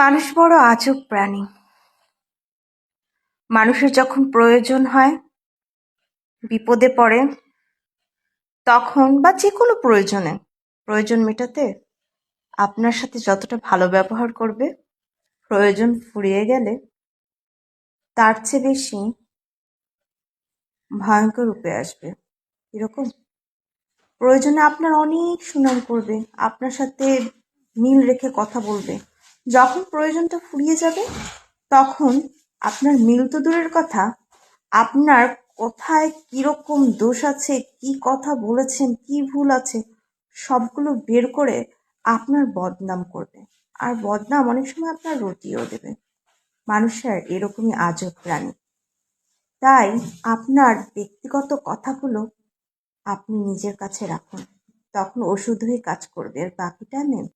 মানুষ বড় আজব প্রাণী। মানুষের যখন প্রয়োজন হয়, বিপদে পড়ে, তখন বা যে কোনো প্রয়োজন মেটাতে আপনার সাথে যতটা ভালো ব্যবহার করবে, প্রয়োজন ফুরিয়ে গেলে তার চেয়ে বেশি ভয়ঙ্কর রূপে আসবে। এরকম প্রয়োজনে আপনার অনেক সুনাম করবে, আপনার সাথে মিল রেখে কথা বলবে। যখন প্রয়োজনটা ফুরিয়ে যাবে, তখন আপনার মিল তো দূরের কথা, আপনার কোথায় কিরকম দোষ আছে, কি কথা বলেছেন, কি ভুল আছে, সবগুলো বের করে আপনার বদনাম করবে। আর বদনাম অনেক সময় আপনার রটিয়েও দেবে। মানুষের এরকমই আজব প্রাণী। তাই আপনার ব্যক্তিগত কথাগুলো আপনি নিজের কাছে রাখুন, তখন ওষুধ হয়ে কাজ করবে, আর বাকিটা নেন।